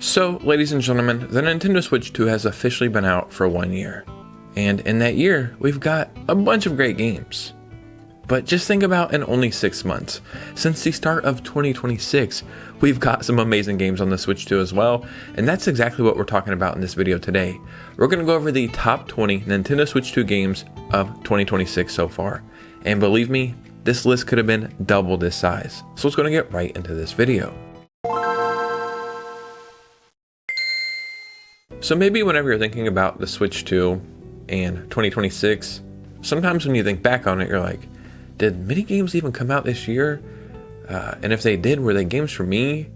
So, ladies and gentlemen, the Nintendo Switch 2 has officially been out for 1 year. And in that year, we've got a bunch of great games. But just think about in only 6 months. Since the start of 2026, we've got some amazing games on the Switch 2 as well, and that's exactly what we're talking about in this video today. We're going to go over the top 20 Nintendo Switch 2 games of 2026 so far. And believe me, this list could have been double this size. So let's go and get right into this video. So maybe whenever you're thinking about the Switch 2 and 2026, sometimes when you think back on it, you're like, did many games even come out this year? And if they did, were they games for me?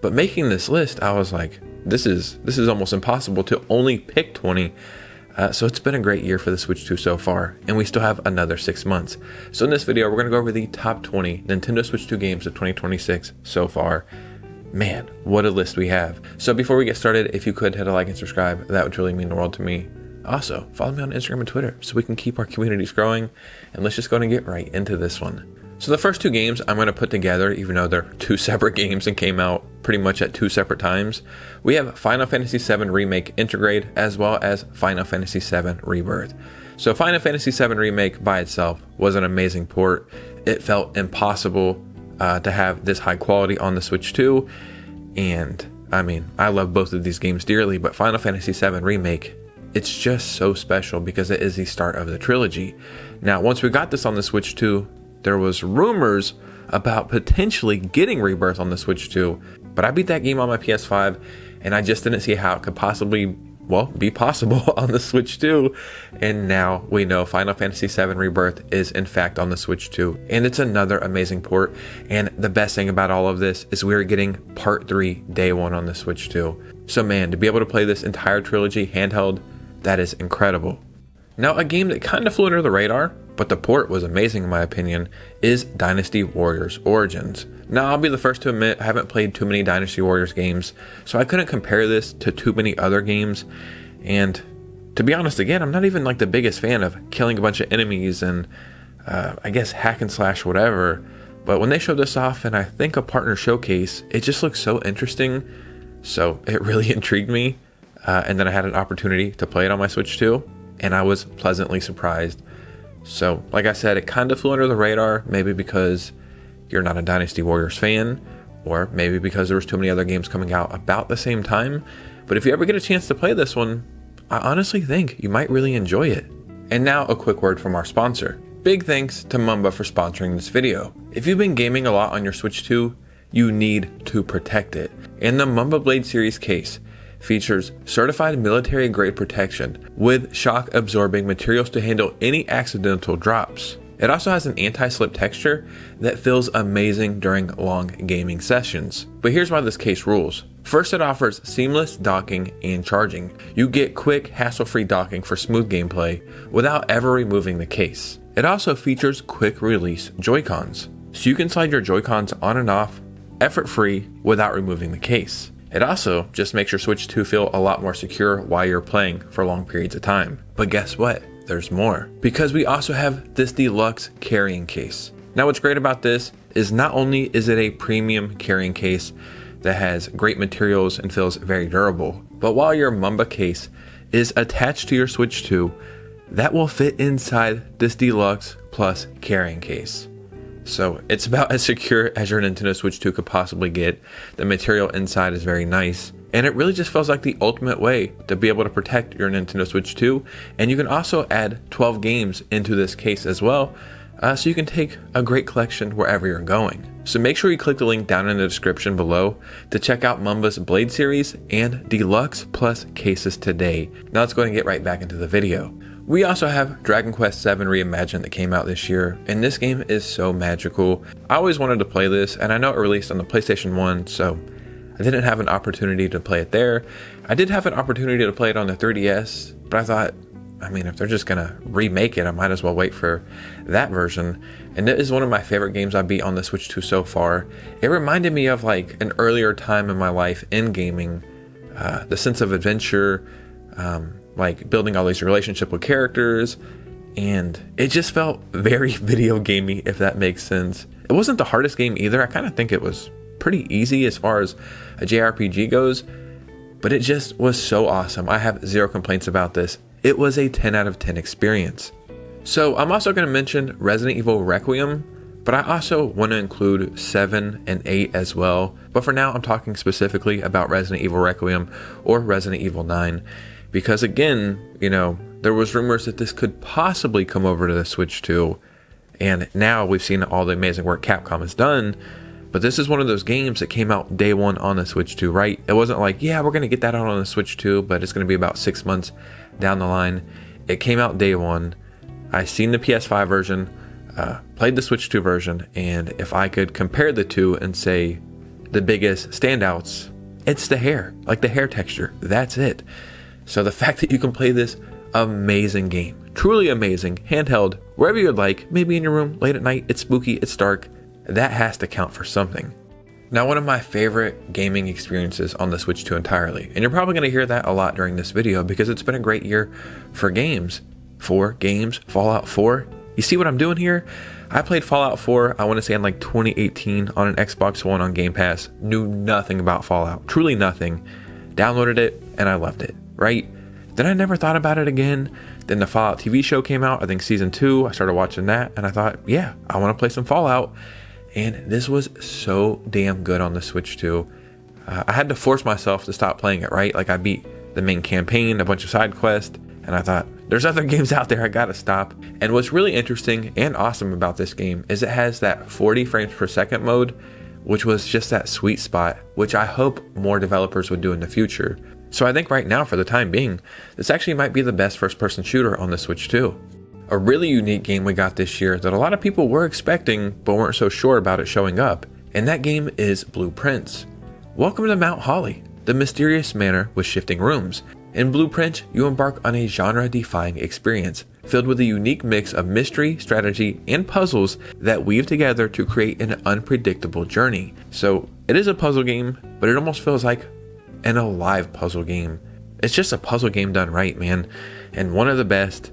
But making this list, I was like, this is almost impossible to only pick 20. So it's been a great year for the Switch 2 so far, and we still have another 6 months. So in this video, we're going to go over the top 20 Nintendo Switch 2 games of 2026 so far. Man, what a list we have. So before we get started, if you could hit a like and subscribe, that would really mean the world to me. Also, follow me on Instagram and Twitter so we can keep our communities growing. And let's just go and get right into this one. So the first two games I'm going to put together, even though they're two separate games and came out pretty much at two separate times. We have Final Fantasy VII Remake Intergrade as well as Final Fantasy VII Rebirth. So Final Fantasy VII Remake by itself was an amazing port. It felt impossible to have this high quality on the Switch 2. And I mean, I love both of these games dearly, but Final Fantasy VII Remake, it's just so special because it is the start of the trilogy. Now, once we got this on the Switch 2, there was rumors about potentially getting Rebirth on the Switch 2, but I beat that game on my PS5 and I just didn't see how it could possibly, well, be possible on the Switch 2. And now we know Final Fantasy VII Rebirth is in fact on the Switch 2, and it's another amazing port. And the best thing about all of this is we're getting part 3 day 1 on the Switch 2. So man, to be able to play this entire trilogy handheld, that is incredible. Now, a game that kind of flew under the radar, but the port was amazing in my opinion, is Dynasty Warriors Origins. Now, I'll be the first to admit I haven't played too many Dynasty Warriors games, so I couldn't compare this to too many other games. And to be honest, again, I'm not even like the biggest fan of killing a bunch of enemies and I guess hack and slash whatever. But when they showed this off and I think a partner showcase, it just looks so interesting. So it really intrigued me. And then I had an opportunity to play it on my Switch 2, and I was pleasantly surprised. So, like I said, it kind of flew under the radar, maybe because you're not a Dynasty Warriors fan, or maybe because there was too many other games coming out about the same time. But if you ever get a chance to play this one, I honestly think you might really enjoy it. And now a quick word from our sponsor. Big thanks to Mumba for sponsoring this video. If you've been gaming a lot on your Switch 2, you need to protect it. And the Mumba Blade Series case features certified military grade protection with shock absorbing materials to handle any accidental drops. It also has an anti-slip texture that feels amazing during long gaming sessions. But here's why this case rules. First, it offers seamless docking and charging. You get quick, hassle-free docking for smooth gameplay without ever removing the case. It also features quick release Joy-Cons, so you can slide your Joy-Cons on and off effort-free without removing the case. It also just makes your Switch 2 feel a lot more secure while you're playing for long periods of time. But guess what? There's more. Because we also have this deluxe carrying case. Now what's great about this is not only is it a premium carrying case that has great materials and feels very durable, but while your Mumba case is attached to your Switch 2, that will fit inside this deluxe plus carrying case. So it's about as secure as your Nintendo Switch 2 could possibly get. The material inside is very nice, and it really just feels like the ultimate way to be able to protect your Nintendo Switch 2. And you can also add 12 games into this case as well, so you can take a great collection wherever you're going. So make sure you click the link down in the description below to check out Mumba's Blade Series and Deluxe Plus cases today. Now let's go ahead and get right back into the video. We also have Dragon Quest VII Reimagined that came out this year, and this game is so magical. I always wanted to play this, and I know it released on the PlayStation 1, so I didn't have an opportunity to play it there. I did have an opportunity to play it on the 3DS, but I thought, I mean, if they're just gonna remake it, I might as well wait for that version. And it is one of my favorite games I beat on the Switch 2 so far. It reminded me of like an earlier time in my life in gaming, the sense of adventure, like building all these relationship with characters, and it just felt very video gamey, if that makes sense. It wasn't the hardest game either. I kind of think it was pretty easy as far as a JRPG goes, but it just was so awesome. I have zero complaints about this. It was a 10 out of 10 experience. So I'm also going to mention Resident Evil Requiem, but I also want to include 7 and 8 as well. But for now, I'm talking specifically about Resident Evil Requiem or Resident Evil 9, because again, there was rumors that this could possibly come over to the Switch 2, and now we've seen all the amazing work Capcom has done. But this is one of those games that came out day one on the Switch 2, right? It wasn't like, yeah, we're going to get that out on the Switch 2, but it's going to be about 6 months down the line. It came out day one. I seen the PS5 version, played the Switch 2 version, and if I could compare the two and say the biggest standouts, it's the hair, like the hair texture. That's it. So the fact that you can play this amazing game, truly amazing, handheld, wherever you'd like, maybe in your room, late at night, it's spooky, it's dark, that has to count for something. Now, one of my favorite gaming experiences on the Switch 2 entirely, and you're probably going to hear that a lot during this video because it's been a great year for games. Fallout 4. You see what I'm doing here? I played Fallout 4, I want to say in like 2018 on an Xbox One on Game Pass. Knew nothing about Fallout, truly nothing. Downloaded it and I loved it, right? Then I never thought about it again. Then the Fallout TV show came out, I think season 2. I started watching that and I thought, yeah, I want to play some Fallout. And this was so damn good on the Switch 2. I had to force myself to stop playing it, right? Like I beat the main campaign, a bunch of side quests, and I thought, there's other games out there, I gotta stop. And what's really interesting and awesome about this game is it has that 40 frames per second mode, which was just that sweet spot, which I hope more developers would do in the future. So I think right now, for the time being, this actually might be the best first-person shooter on the Switch 2. A really unique game we got this year that a lot of people were expecting but weren't so sure about it showing up, and that game is Blueprints. Welcome to Mount Holly, the mysterious manor with shifting rooms. In Blueprint, you embark on a genre-defying experience filled with a unique mix of mystery, strategy, and puzzles that weave together to create an unpredictable journey. So it is a puzzle game, but it almost feels like an alive puzzle game. It's just a puzzle game done right, man, and one of the best.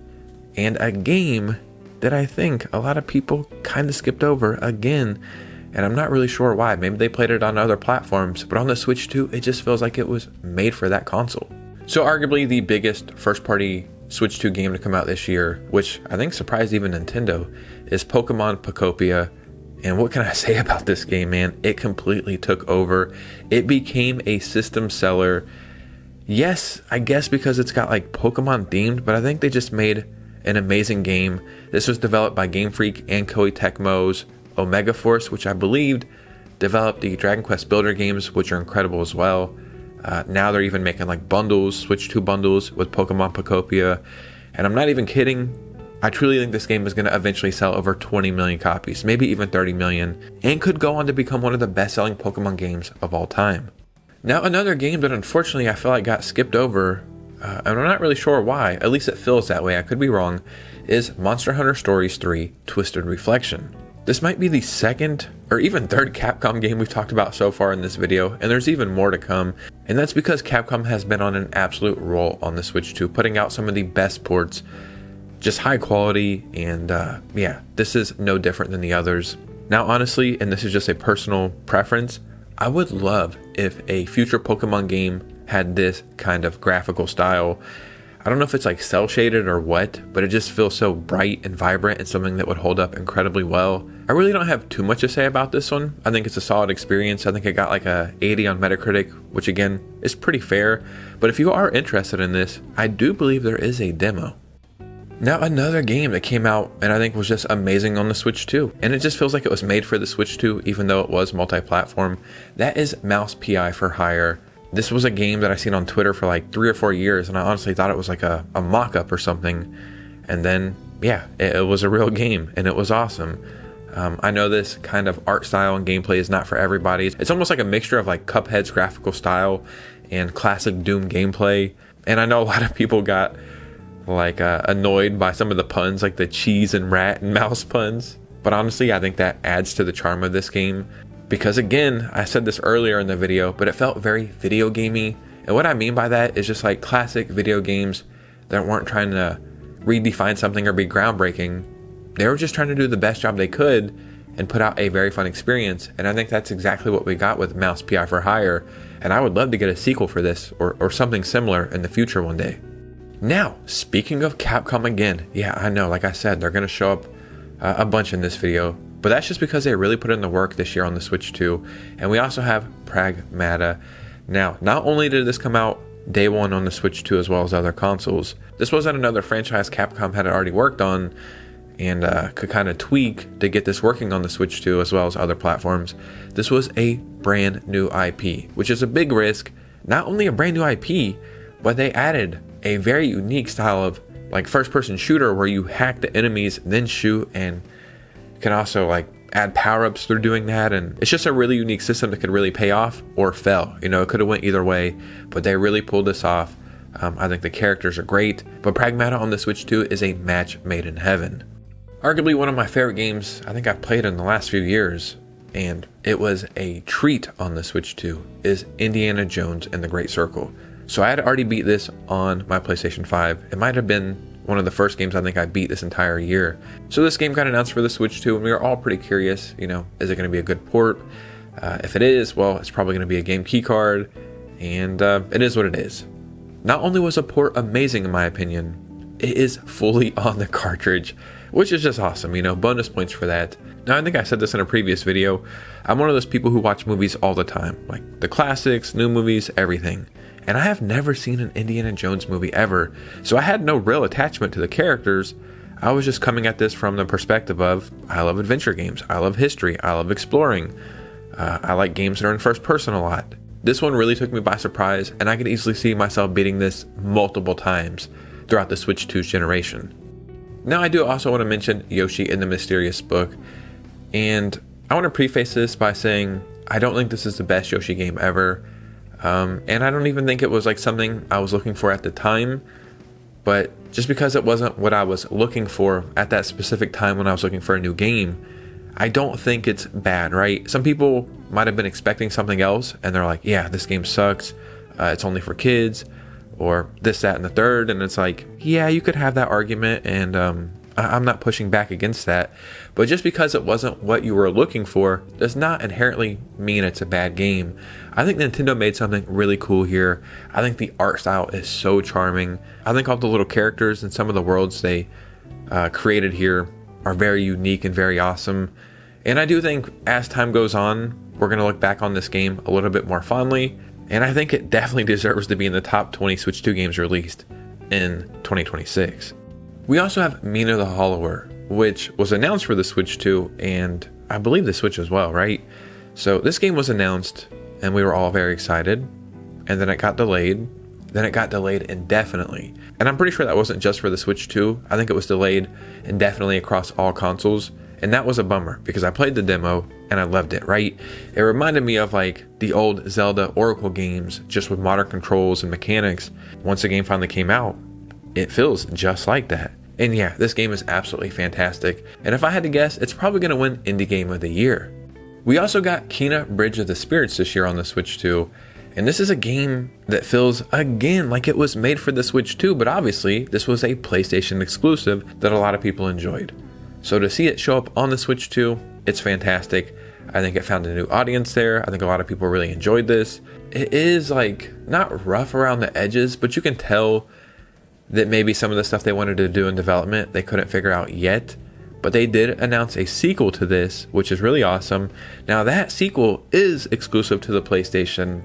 And a game that I think a lot of people kind of skipped over again, and I'm not really sure why. Maybe they played it on other platforms, but on the Switch 2, it just feels like it was made for that console. So arguably the biggest first-party Switch 2 game to come out this year, which I think surprised even Nintendo, is Pokemon Pokopia. And what can I say about this game, man? It completely took over. It became a system seller. Yes, I guess because it's got like Pokemon themed, but I think they just made an amazing game. This was developed by Game Freak and Koei Tecmo's Omega Force, which I believed developed the Dragon Quest Builder games, which are incredible as well. Now they're even making like bundles, Switch 2 bundles with Pokemon Pokopia. And I'm not even kidding. I truly think this game is going to eventually sell over 20 million copies, maybe even 30 million, and could go on to become one of the best-selling Pokemon games of all time. Now, another game that unfortunately I feel like got skipped over, and I'm not really sure why, at least it feels that way, I could be wrong, is Monster Hunter Stories 3 Twisted Reflection. This might be the second or even third Capcom game we've talked about so far in this video, and there's even more to come. And that's because Capcom has been on an absolute roll on the Switch 2, putting out some of the best ports, just high quality, and yeah, this is no different than the others. Now honestly, and this is just a personal preference, I would love if a future Pokemon game had this kind of graphical style. I don't know if it's like cel shaded or what, but it just feels so bright and vibrant and something that would hold up incredibly well. I really don't have too much to say about this one. I think it's a solid experience. I think it got like a 80 on Metacritic, which again is pretty fair. But if you are interested in this, I do believe there is a demo. Now another game that came out and I think was just amazing on the Switch 2, and it just feels like it was made for the Switch 2 even though it was multi-platform, that is Mouse PI for Hire. This was a game that I seen on Twitter for like 3 or 4 years, and I honestly thought it was like a mock-up or something. And then, yeah, it was a real game, and it was awesome. I know this kind of art style and gameplay is not for everybody. It's almost like a mixture of like Cuphead's graphical style and classic Doom gameplay. And I know a lot of people got like annoyed by some of the puns, like the cheese and rat and mouse puns. But honestly, I think that adds to the charm of this game. Because again, I said this earlier in the video, but it felt very video gamey. And what I mean by that is just like classic video games that weren't trying to redefine something or be groundbreaking. They were just trying to do the best job they could. and put out a very fun experience. And I think that's exactly what we got with Mouse PI for Hire. And I would love to get a sequel for this or something similar in the future one day. Now, speaking of Capcom again, yeah, I know, like I said, they're going to show up a bunch in this video, but that's just because they really put in the work this year on the Switch 2. And we also have PRAGMATA. Now, not only did this come out day one on the Switch 2 as well as other consoles, this wasn't another franchise Capcom had already worked on and could kind of tweak to get this working on the Switch 2 as well as other platforms. This was a brand new IP, which is a big risk. Not only a brand new IP, but they added a very unique style of like first person shooter where you hack the enemies, then shoot, and can also like add power-ups through doing that. And it's just a really unique system that could really pay off or fail. You know, it could have went either way, but they really pulled this off. I think the characters are great, but PRAGMATA on the Switch 2 is a match made in heaven. Arguably one of my favorite games I think I've played in the last few years, and it was a treat on the Switch 2, is Indiana Jones and the Great Circle. So I had already beat this on my PlayStation 5. It might have been one of the first games I think I beat this entire year. So this game got announced for the Switch 2, and we were all pretty curious, you know, is it going to be a good port? If it is, well, it's probably going to be a game key card, and it is what it is. Not only was the port amazing in my opinion, it is fully on the cartridge, which is just awesome, you know, bonus points for that. Now, I think I said this in a previous video, I'm one of those people who watch movies all the time, like the classics, new movies, everything. And I have never seen an Indiana Jones movie ever, so I had no real attachment to the characters. I was just coming at this from the perspective of, I love adventure games, I love history, I love exploring, I like games that are in first person a lot. This one really took me by surprise, and I could easily see myself beating this multiple times throughout the Switch 2's generation. Now, I do also want to mention Yoshi in the Mysterious Book, and I want to preface this by saying I don't think this is the best Yoshi game ever, and I don't even think it was like something I was looking for at the time, but just because it wasn't what I was looking for at that specific time when I was looking for a new game, I don't think it's bad, right? Some people might have been expecting something else, and they're like, yeah, this game sucks, it's only for kids, or this, that, and the third, and it's like, yeah, you could have that argument, and I'm not pushing back against that, but just because it wasn't what you were looking for does not inherently mean it's a bad game. I think Nintendo made something really cool here. I think the art style is so charming. I think all the little characters and some of the worlds they created here are very unique and very awesome, and I do think as time goes on, we're going to look back on this game a little bit more fondly, and I think it definitely deserves to be in the top 20 Switch 2 games released in 2026. We also have MINA the Hollower, which was announced for the Switch 2, and I believe the Switch as well, right? So this game was announced, and we were all very excited, and then it got delayed. Then it got delayed indefinitely. And I'm pretty sure that wasn't just for the Switch 2. I think it was delayed indefinitely across all consoles, and that was a bummer, because I played the demo, and I loved it, right? It reminded me of like the old Zelda Oracle games, just with modern controls and mechanics. Once the game finally came out, it feels just like that. And yeah, this game is absolutely fantastic. And if I had to guess, it's probably going to win Indie Game of the Year. We also got Kena Bridge of the Spirits this year on the Switch 2. And this is a game that feels, again, like it was made for the Switch 2, but obviously this was a PlayStation exclusive that a lot of people enjoyed. So to see it show up on the Switch 2, it's fantastic. I think it found a new audience there. I think a lot of people really enjoyed this. It is like not rough around the edges, but you can tell that maybe some of the stuff they wanted to do in development they couldn't figure out yet. But they did announce a sequel to this, which is really awesome. Now that sequel is exclusive to the PlayStation,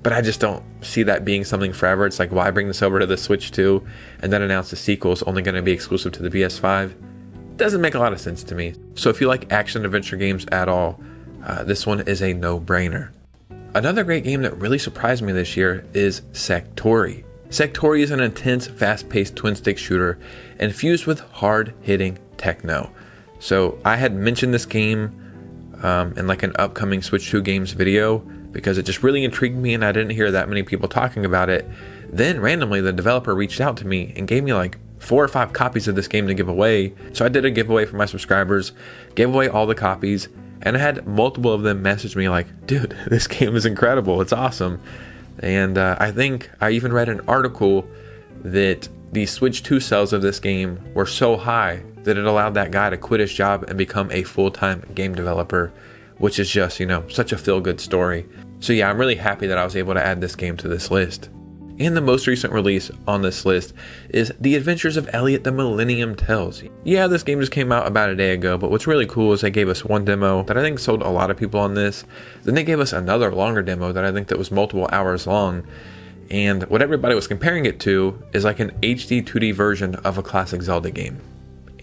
but I just don't see that being something forever. It's like, why bring this over to the Switch 2 and then announce the sequel is only going to be exclusive to the PS5? Doesn't make a lot of sense to me. So if you like action adventure games at all, this one is a no-brainer. Another great game that really surprised me this year is SEKTORI. SEKTORI is an intense, fast-paced twin-stick shooter infused with hard-hitting techno. So I had mentioned this game in like an upcoming Switch 2 games video because it just really intrigued me and I didn't hear that many people talking about it. Then randomly the developer reached out to me and gave me like 4 or 5 copies of this game to give away. So I did a giveaway for my subscribers, gave away all the copies, and I had multiple of them message me like, dude, this game is incredible, it's awesome. And I think I even read an article that the Switch 2 sales of this game were so high that it allowed that guy to quit his job and become a full-time game developer, which is just, you know, such a feel-good story. So yeah, I'm really happy that I was able to add this game to this list. And the most recent release on this list is The Adventures of Elliot: The Millennium Tales. Yeah, this game just came out about a day ago, but what's really cool is they gave us one demo that I think sold a lot of people on this. Then they gave us another longer demo that I think that was multiple hours long. And what everybody was comparing it to is like an HD 2D version of a classic Zelda game.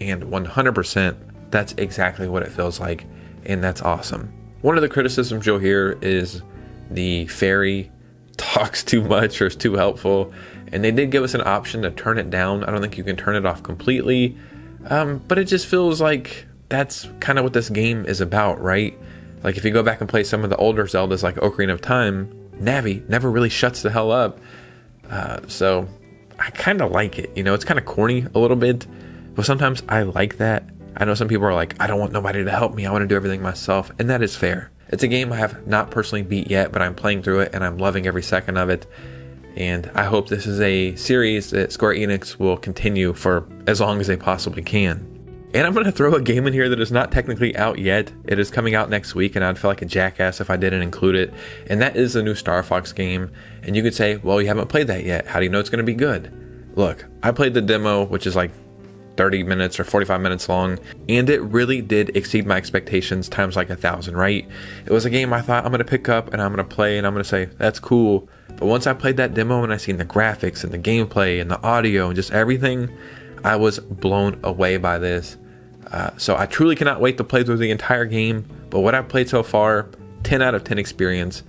And 100%, that's exactly what it feels like, and that's awesome. One of the criticisms you'll hear is the fairy talks too much or is too helpful, and they did give us an option to turn it down. I don't think you can turn it off completely, but it just feels like that's kind of what this game is about, right? Like if you go back and play some of the older Zeldas like Ocarina of Time, Navi never really shuts the hell up. So I kind of like it, you know, it's kind of corny a little bit, but sometimes I like that. I know some people are like, I don't want nobody to help me, I want to do everything myself, and that is fair. It's a game I have not personally beat yet, but I'm playing through it and I'm loving every second of it. And I hope this is a series that Square Enix will continue for as long as they possibly can. And I'm going to throw a game in here that is not technically out yet. It is coming out next week, and I'd feel like a jackass if I didn't include it. And that is the new StarFox game. And you could say, well, you haven't played that yet. How do you know it's going to be good? Look, I played the demo, which is like 30 minutes or 45 minutes long, and it really did exceed my expectations times like 1,000, right? It was a game I thought I'm going to pick up and I'm going to play and I'm going to say, that's cool. But once I played that demo and I seen the graphics and the gameplay and the audio and just everything, I was blown away by this. So I truly cannot wait to play through the entire game. But what I've played so far, 10 out of 10 experience.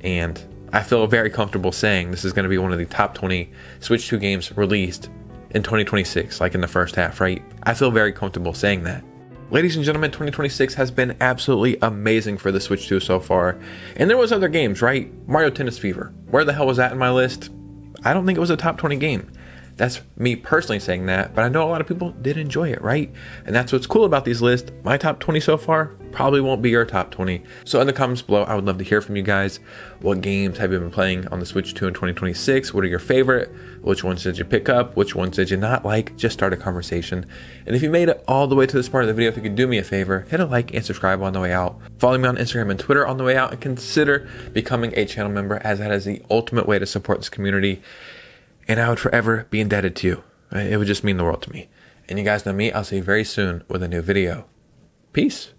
And I feel very comfortable saying this is going to be one of the top 20 Switch 2 games released in 2026, like in the first half, right? I feel very comfortable saying that. Ladies and gentlemen, 2026 has been absolutely amazing for the Switch 2 so far. And there was other games, right? Mario Tennis Fever. Where the hell was that in my list? I don't think it was a top 20 game. That's me personally saying that, but I know a lot of people did enjoy it, right? And that's what's cool about these lists. My top 20 so far probably won't be your top 20. So in the comments below, I would love to hear from you guys. What games have you been playing on the Switch 2 in 2026? What are your favorite? Which ones did you pick up? Which ones did you not like? Just start a conversation. And if you made it all the way to this part of the video, if you could do me a favor, hit a like and subscribe on the way out. Follow me on Instagram and Twitter on the way out, and consider becoming a channel member, as that is the ultimate way to support this community. And I would forever be indebted to you. It would just mean the world to me. And you guys know me. I'll see you very soon with a new video. Peace.